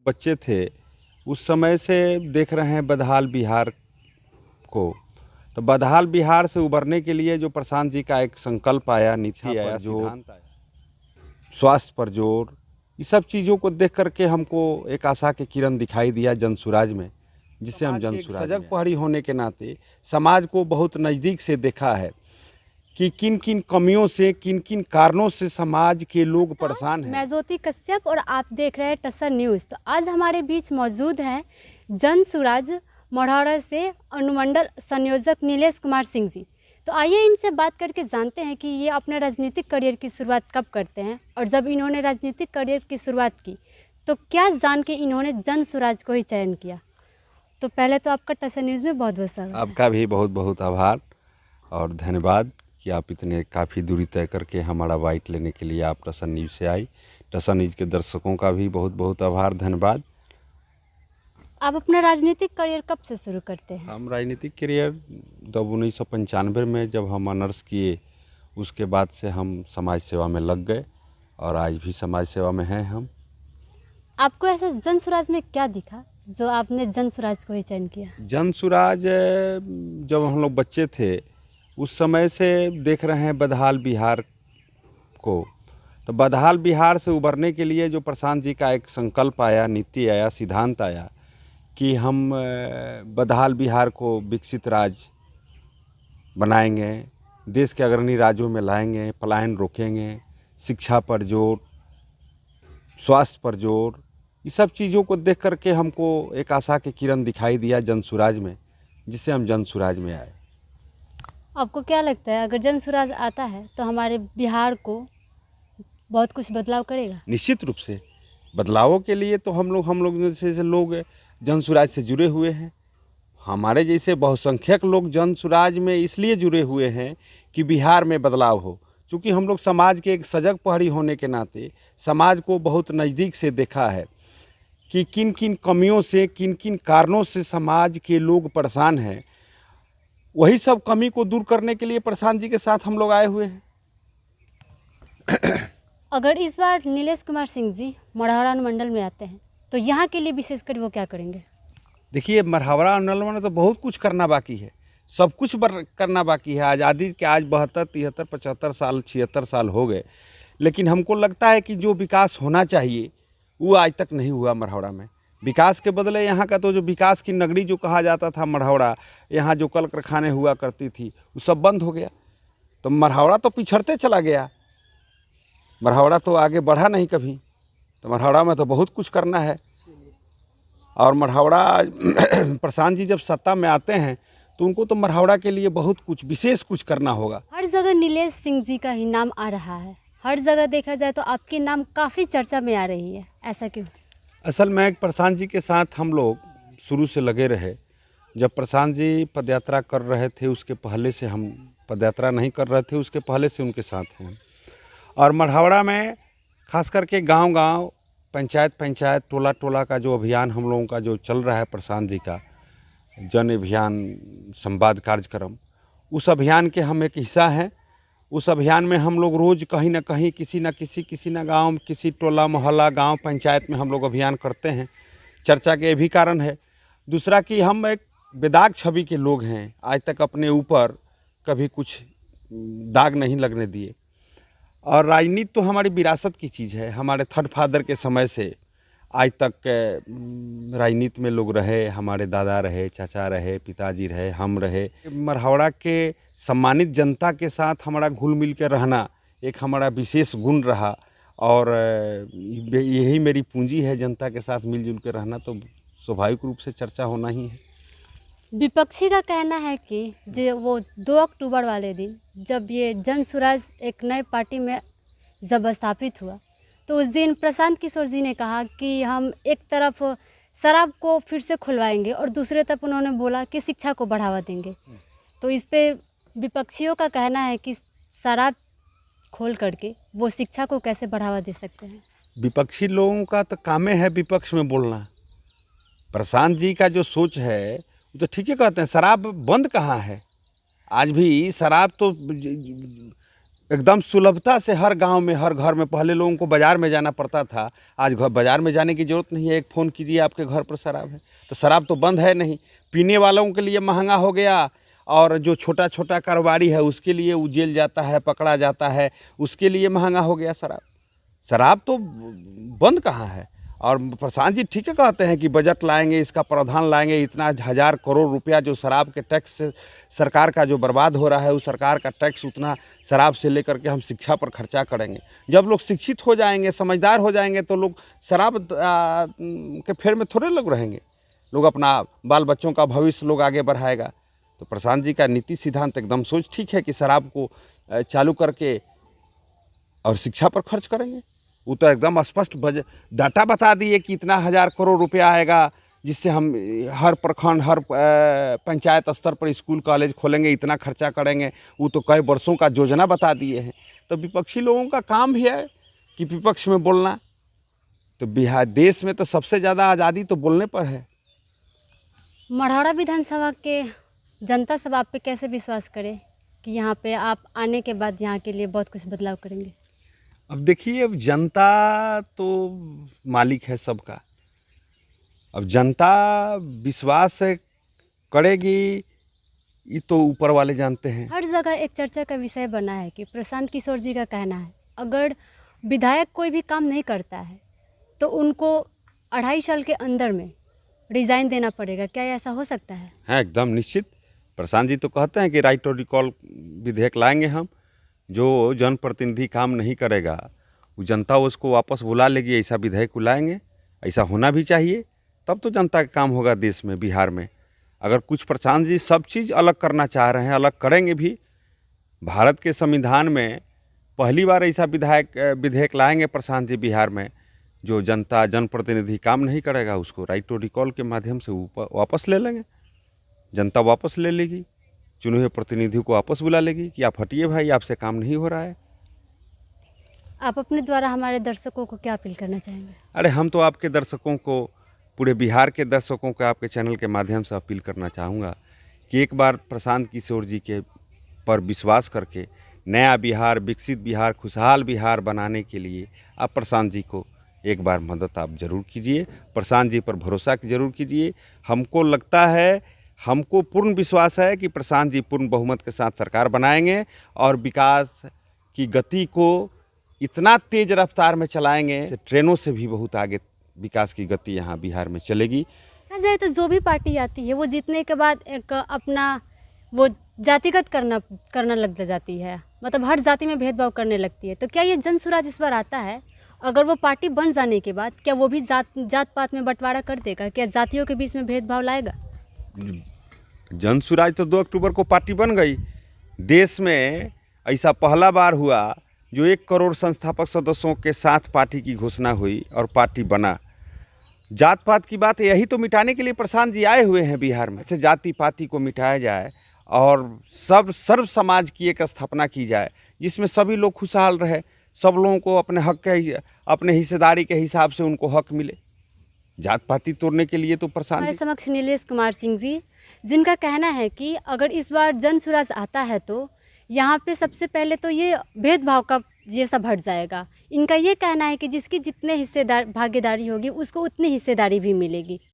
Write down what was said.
बच्चे थे उस समय से देख रहे हैं बदहाल बिहार को। तो बदहाल बिहार से उबरने के लिए जो प्रशांत जी का एक संकल्प आया, नीति आया, सिद्धांत आया, स्वास्थ्य पर जोर, ये सब चीज़ों को देख करके हमको एक आशा की किरण दिखाई दिया जनसुराज में, जिससे हम जनसुराज सजग प्रहरी होने के नाते समाज को बहुत नज़दीक से देखा है कि किन किन कमियों से, किन किन कारणों से समाज के लोग परेशान हैं। मैं ज्योति कश्यप और आप देख रहे हैं टसर न्यूज़। तो आज हमारे बीच मौजूद हैं जनसुराज मढ़ौरा से अनुमंडल संयोजक नीलेश कुमार सिंह जी। तो आइए इनसे बात करके जानते हैं कि ये अपने राजनीतिक करियर की शुरुआत कब करते हैं, और जब इन्होंने राजनीतिक करियर की शुरुआत की तो क्या जान के इन्होंने जनसुराज को ही चयन किया। तो पहले तो आपका टसर न्यूज़ में बहुत बहुत स्वागत है। आपका भी बहुत बहुत आभार और धन्यवाद कि आप इतने काफ़ी दूरी तय करके हमारा बाइट लेने के लिए आप टसन न्यूज़ से आई। टसन न्यूज़ के दर्शकों का भी बहुत बहुत आभार, धन्यवाद। आप अपना राजनीतिक करियर कब से शुरू करते हैं? हम राजनीतिक करियर जब 1995 में जब हम ऑनर्स किए, उसके बाद से हम समाज सेवा में लग गए और आज भी समाज सेवा में हैं हम। आपको ऐसा जनसुराज में क्या दिखा जो आपने जनसुराज को ही चयन किया? जनसुराज जब हम लोग बच्चे थे उस समय से देख रहे हैं बदहाल बिहार को। तो बदहाल बिहार से उबरने के लिए जो प्रशांत जी का एक संकल्प आया, नीति आया, सिद्धांत आया कि हम बदहाल बिहार को विकसित राज्य बनाएंगे, देश के अग्रणी राज्यों में लाएंगे, पलायन रोकेंगे, शिक्षा पर जोर, स्वास्थ्य पर जोर, ये सब चीज़ों को देख करके हमको एक आशा की किरण दिखाई दिया जनसुराज में, जिससे हम जनसुराज में आए। आपको क्या लगता है अगर जनसुराज आता है तो हमारे बिहार को बहुत कुछ बदलाव करेगा? निश्चित रूप से बदलावों के लिए तो हम लोग जैसे लोग जनसुराज से जुड़े हुए हैं। हमारे जैसे बहुसंख्यक लोग जनसुराज में इसलिए जुड़े हुए हैं कि बिहार में बदलाव हो, क्योंकि हम लोग समाज के एक सजग प्रहरी होने के नाते समाज को बहुत नज़दीक से देखा है कि किन किन कमियों से, किन किन कारणों से समाज के लोग परेशान हैं। वही सब कमी को दूर करने के लिए प्रशांत जी के साथ हम लोग आए हुए हैं। अगर इस बार नीलेश कुमार सिंह जी मढ़ौरा अनुमंडल में आते हैं तो यहाँ के लिए विशेषकर वो क्या करेंगे? देखिए, मढ़ौरा अनुमंडल में तो बहुत कुछ करना बाकी है, सब कुछ करना बाकी है। आज़ादी के आज 72, 73, 75 साल, 76 साल हो गए, लेकिन हमको लगता है कि जो विकास होना चाहिए वो आज तक नहीं हुआ मढ़ौरा में। विकास के बदले यहाँ का तो जो विकास की नगरी जो कहा जाता था मढ़ौरा, यहाँ जो कल कारखाने हुआ करती थी वो सब बंद हो गया। तो मढ़ौरा तो पिछड़ते चला गया, मढ़ौरा तो आगे बढ़ा नहीं कभी। तो मढ़ौरा में तो बहुत कुछ करना है। और मढ़ौरा प्रशांत जी जब सत्ता में आते हैं तो उनको तो मढ़ौरा के लिए बहुत कुछ विशेष कुछ करना होगा। हर जगह नीलेश सिंह जी का ही नाम आ रहा है, हर जगह देखा जाए तो आपके नाम काफ़ी चर्चा में आ रही है, ऐसा क्यों? असल में प्रशांत जी के साथ हम लोग शुरू से लगे रहे। जब प्रशांत जी पदयात्रा कर रहे थे उसके पहले से हम पदयात्रा नहीं कर रहे थे, उसके पहले से उनके साथ हैं। और मढ़ौरा में खास करके गांव-गांव, पंचायत, टोला का जो अभियान हम लोगों का जो चल रहा है, प्रशांत जी का जन अभियान, संवाद कार्यक्रम, उस अभियान के हम एक हिस्सा हैं। उस अभियान में हम लोग रोज़ कहीं ना कहीं किसी न गांव, किसी टोला मोहल्ला, गांव, पंचायत में हम लोग अभियान करते हैं। चर्चा के भी कारण है। दूसरा कि हम एक बेदाग छवि के लोग हैं, आज तक अपने ऊपर कभी कुछ दाग नहीं लगने दिए। और राजनीति तो हमारी विरासत की चीज़ है। हमारे थर्ड फादर के समय से आज तक राजनीति में लोग रहे, हमारे दादा रहे, चाचा रहे, पिताजी रहे, हम रहे। मढ़ौरा के सम्मानित जनता के साथ हमारा घुल मिल के रहना एक हमारा विशेष गुण रहा, और यही मेरी पूंजी है, जनता के साथ मिलजुल के रहना। तो स्वाभाविक रूप से चर्चा होना ही है। विपक्षी का कहना है कि जो वो 2 अक्टूबर वाले दिन जब ये जनसुराज एक नए पार्टी में जब स्थापित हुआ तो उस दिन प्रशांत किशोर जी ने कहा कि हम एक तरफ शराब को फिर से खुलवाएंगे और दूसरे तरफ उन्होंने बोला कि शिक्षा को बढ़ावा देंगे। तो इस पे विपक्षियों का कहना है कि शराब खोल करके वो शिक्षा को कैसे बढ़ावा दे सकते हैं? विपक्षी लोगों का तो काम है विपक्ष में बोलना। प्रशांत जी का जो सोच है वो तो ठीक है कहते हैं। शराब बंद कहाँ है? आज भी शराब तो एकदम सुलभता से हर गांव में, हर घर में, पहले लोगों को बाज़ार में जाना पड़ता था, आज बाज़ार में जाने की ज़रूरत नहीं है। एक फ़ोन कीजिए, आपके घर पर शराब है। तो शराब तो बंद है नहीं, पीने वालों के लिए महंगा हो गया, और जो छोटा छोटा कारोबारी है उसके लिए वो जेल जाता है, पकड़ा जाता है, उसके लिए महंगा हो गया शराब। शराब तो बंद कहाँ है। और प्रशांत जी ठीक है कहते हैं कि बजट लाएंगे, इसका प्रावधान लाएंगे, इतना 1000 करोड़ रुपया जो शराब के टैक्स से सरकार का जो बर्बाद हो रहा है, उस सरकार का टैक्स उतना शराब से लेकर के हम शिक्षा पर खर्चा करेंगे। जब लोग शिक्षित हो जाएंगे, समझदार हो जाएंगे, तो लोग शराब के फेर में थोड़े लोग रहेंगे। लोग अपना बाल बच्चों का भविष्य लोग आगे बढ़ाएगा। तो प्रशांत जी का नीति सिद्धांत एकदम सोच ठीक है कि शराब को चालू करके और शिक्षा पर खर्च करेंगे। वो तो एकदम स्पष्ट डाटा बता दिए कि इतना 1000 करोड़ रुपया आएगा, जिससे हम हर प्रखंड, हर पंचायत स्तर पर स्कूल कॉलेज खोलेंगे, इतना खर्चा करेंगे। वो तो कई वर्षों का योजना बता दिए हैं। तो विपक्षी लोगों का काम भी है कि विपक्ष में बोलना। तो बिहार देश में तो सबसे ज़्यादा आज़ादी तो बोलने पर है। मढ़ौरा विधानसभा के जनता सब आप पे कैसे विश्वास करे कि यहाँ पे आप आने के बाद यहाँ के लिए बहुत कुछ बदलाव करेंगे? अब देखिए, अब जनता तो मालिक है सबका। अब जनता विश्वास करेगी, ये तो ऊपर वाले जानते हैं। हर जगह एक चर्चा का विषय बना है कि प्रशांत किशोर जी का कहना है, अगर विधायक कोई भी काम नहीं करता है तो उनको 2.5 साल के अंदर में रिज़ाइन देना पड़ेगा। क्या ऐसा हो सकता है? हाँ, एकदम निश्चित। प्रशांत जी तो कहते हैं कि राइट टू रिकॉल विधेयक लाएंगे हम। जो जनप्रतिनिधि काम नहीं करेगा, वो जनता उसको वापस बुला लेगी, ऐसा विधेयक लाएंगे। ऐसा होना भी चाहिए, तब तो जनता का काम होगा देश में, बिहार में। अगर कुछ प्रशांत जी सब चीज़ अलग करना चाह रहे हैं, अलग करेंगे भी। भारत के संविधान में पहली बार ऐसा विधेयक लाएंगे प्रशांत जी बिहार में, जो जनता, जनप्रतिनिधि काम नहीं करेगा, उसको राइट टू रिकॉल के माध्यम से वापस ले लेंगे। जनता वापस ले लेगी, चुने हुए प्रतिनिधि को वापस बुला लेगी कि आप हटिए भाई, आपसे काम नहीं हो रहा है। आप अपने द्वारा हमारे दर्शकों को क्या अपील करना चाहेंगे? अरे हम तो आपके दर्शकों को, पूरे बिहार के दर्शकों को आपके चैनल के माध्यम से अपील करना चाहूँगा कि एक बार प्रशांत किशोर जी के पर विश्वास करके नया बिहार, विकसित बिहार, खुशहाल बिहार बनाने के लिए आप प्रशांत जी को एक बार मदद आप ज़रूर कीजिए। प्रशांत जी पर भरोसा ज़रूर कीजिए। हमको लगता है, हमको पूर्ण विश्वास है कि प्रशांत जी पूर्ण बहुमत के साथ सरकार बनाएंगे और विकास की गति को इतना तेज़ रफ्तार में चलाएंगे, ट्रेनों से भी बहुत आगे विकास की गति यहाँ बिहार में चलेगी। कहा जाए तो जो भी पार्टी आती है वो जीतने के बाद एक अपना वो जातिगत करना लग जाती है, मतलब हर जाति में भेदभाव करने लगती है। तो क्या ये जन सुराज इस बार आता है, अगर वो पार्टी बन जाने के बाद क्या वो भी जात पात में बंटवारा कर देगा? क्या जातियों के बीच में भेदभाव लाएगा? जन सुराज तो 2 अक्टूबर को पार्टी बन गई। देश में ऐसा पहला बार हुआ जो 1 करोड़ संस्थापक सदस्यों के साथ पार्टी की घोषणा हुई और पार्टी बना। जात पात की बात यही तो मिटाने के लिए प्रशांत जी आए हुए हैं बिहार में। ऐसे जाति पाति को मिटाया जाए और सर्व समाज की एक स्थापना की जाए, जिसमें सभी लोग खुशहाल रहे, सब लोगों को अपने हक के, अपने हिस्सेदारी के हिसाब से उनको हक मिले। जात पाति तोड़ने के लिए तो प्रशांत हमारे समक्ष नीलेश कुमार सिंह जी, जिनका कहना है कि अगर इस बार जन सुराज आता है तो यहाँ पे सबसे पहले तो ये भेदभाव का ये सब हट जाएगा। इनका ये कहना है कि जिसकी जितने भागीदारी होगी उसको उतनी हिस्सेदारी भी मिलेगी।